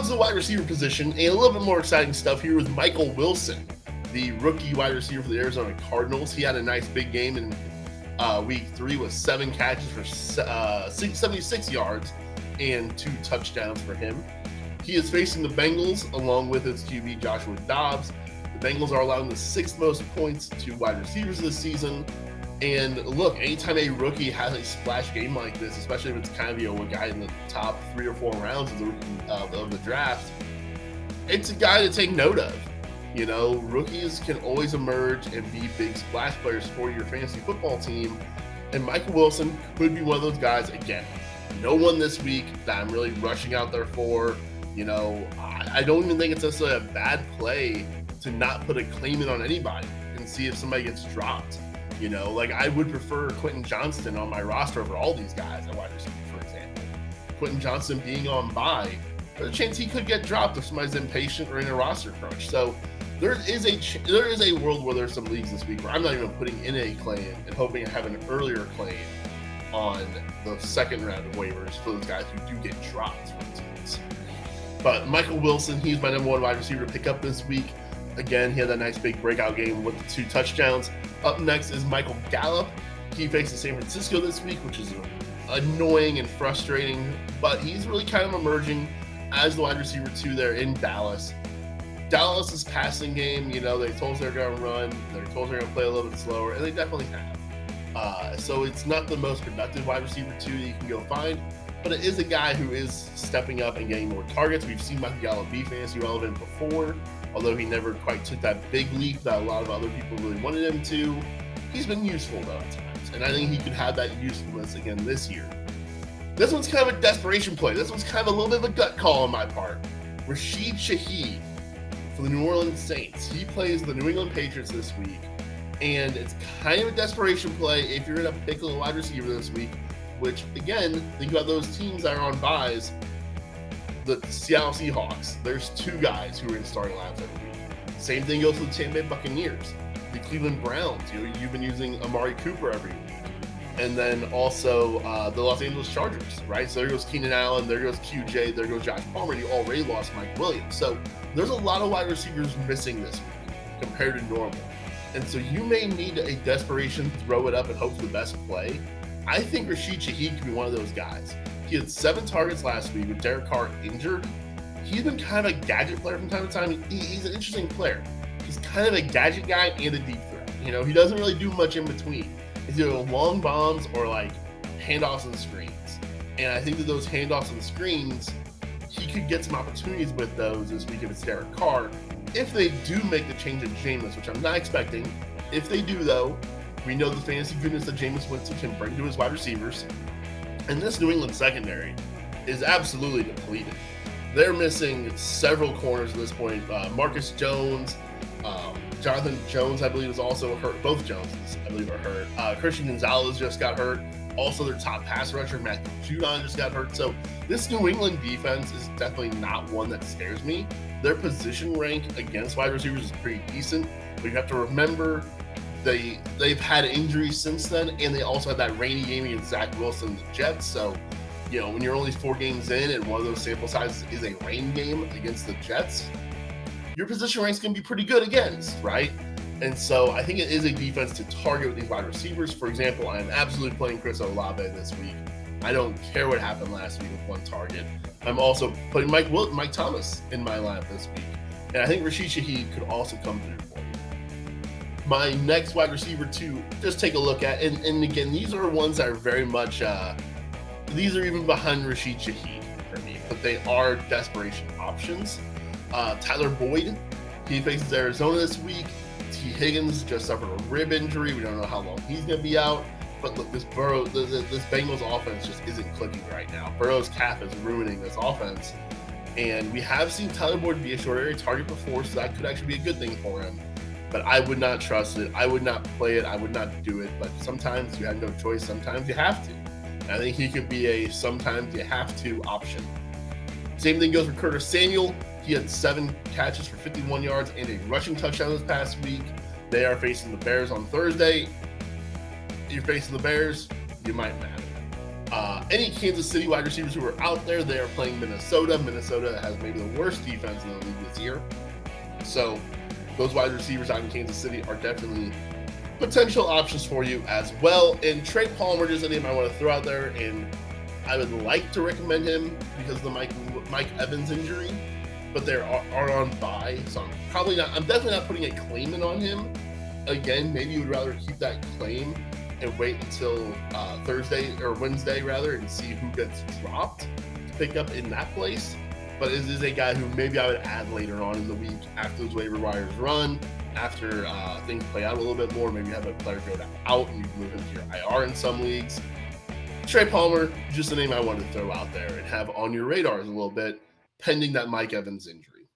to the wide receiver position, and a little bit more exciting stuff here with Michael Wilson, the rookie wide receiver for the Arizona Cardinals. He had a nice big game in week 3 with 7 catches for 76 yards and 2 touchdowns for him. He is facing the Bengals along with his QB Joshua Dobbs. The Bengals are allowing the 6th most points to wide receivers this season. And look, anytime a rookie has a splash game like this, especially if it's kind of a guy in the top 3 or 4 rounds of the draft, it's a guy to take note of. Rookies can always emerge and be big splash players for your fantasy football team. And Michael Wilson could be one of those guys again. No one this week that I'm really rushing out there for. I don't even think it's necessarily a bad play to not put a claim in on anybody and see if somebody gets dropped. I would prefer Quentin Johnston on my roster over all these guys at wide receiver, for example. Quentin Johnston being on bye, there's a chance he could get dropped if somebody's impatient or in a roster crunch. So there is a world where there's some leagues this week where I'm not even putting in a claim and hoping to have an earlier claim on the second round of waivers for those guys who do get dropped from teams. But Michael Wilson, he's my number 1 wide receiver to pick up this week. Again, he had that nice big breakout game with the 2 touchdowns. Up next is Michael Gallup. He faces San Francisco this week, which is annoying and frustrating, but he's really kind of emerging as the wide receiver 2 there in Dallas. Dallas's passing game, they told us they're going to run, they told us they're going to play a little bit slower, and they definitely have. So it's not the most productive wide receiver 2 that you can go find, but it is a guy who is stepping up and getting more targets. We've seen Michael Gallup be fantasy relevant before, although he never quite took that big leap that a lot of other people really wanted him to. He's been useful, though, at times, and I think he could have that usefulness again this year. This one's kind of a desperation play. This one's kind of a little bit of a gut call on my part. Rashid Shaheed for the New Orleans Saints. He plays the New England Patriots this week, and it's kind of a desperation play if you're going to pick a wide receiver this week, which, again, think about those teams that are on buys. The Seattle Seahawks, there's 2 guys who are in starting lineups every week. Same thing goes for the Tampa Bay Buccaneers. The Cleveland Browns, you've been using Amari Cooper every week. And then also the Los Angeles Chargers, right? So there goes Keenan Allen, there goes QJ, there goes Josh Palmer. You already lost Mike Williams. So there's a lot of wide receivers missing this week compared to normal. And so you may need a desperation throw it up and hope for the best play. I think Rashid Shaheed could be one of those guys. He had 7 targets last week with Derek Carr injured. He's been kind of a gadget player from time to time. He's an interesting player. He's kind of a gadget guy and a deep threat. He doesn't really do much in between. It's either long bombs or handoffs and screens. And I think that those handoffs and screens, he could get some opportunities with those this week if it's Derek Carr. If they do make the change of Jameis, which I'm not expecting. If they do, though, we know the fantasy goodness that Jameis Winston can bring to his wide receivers. And this New England secondary is absolutely depleted. They're missing several corners at this point. Marcus Jones, Jonathan Jones, I believe, is also hurt. Both Joneses, I believe, are hurt. Christian Gonzalez just got hurt. Also, their top pass rusher, Matthew Judon, just got hurt. So this New England defense is definitely not one that scares me. Their position rank against wide receivers is pretty decent, but you have to remember they've had injuries since then, and they also had that rainy game against Zach Wilson and the Jets. So, when you're only 4 games in and one of those sample sizes is a rain game against the Jets, your position rank's going to be pretty good against, right? And so I think it is a defense to target with these wide receivers. For example, I am absolutely playing Chris Olave this week. I don't care what happened last week with 1 target. I'm also putting Mike Thomas in my lineup this week. And I think Rashid Shaheed could also come through for you. My next wide receiver to just take a look at, and again, these are ones that are very much, these are even behind Rashid Shaheed for me, but they are desperation options. Tyler Boyd, he faces Arizona this week. T. Higgins just suffered a rib injury. We don't know how long he's going to be out. But look, this Bengals offense just isn't clicking right now. Burrow's calf is ruining this offense. And we have seen Tyler Boyd be a short area target before, so that could actually be a good thing for him. But I would not trust it. I would not play it. I would not do it. But sometimes you have no choice. Sometimes you have to. And I think he could be a sometimes you have to option. Same thing goes for Curtis Samuel. He had 7 catches for 51 yards and a rushing touchdown this past week. They are facing the Bears on Thursday. You're facing the Bears, you might matter. Any Kansas City wide receivers who are out there, they are playing Minnesota. Minnesota has maybe the worst defense in the league this year. So those wide receivers out in Kansas City are definitely potential options for you as well. And Trey Palmer, just a name I want to throw out there, and I would like to recommend him because of the Mike Evans injury, but they are on bye, so I'm definitely not putting a claim in on him. Again, maybe you would rather keep that claim and wait until Thursday or Wednesday rather, and see who gets dropped to pick up in that place. But this is a guy who maybe I would add later on in the week after those waiver wires run, after things play out a little bit more. Maybe you have a player go out and you move him to your IR in some leagues. Trey Palmer, just a name I wanted to throw out there and have on your radars a little bit, pending that Mike Evans injury.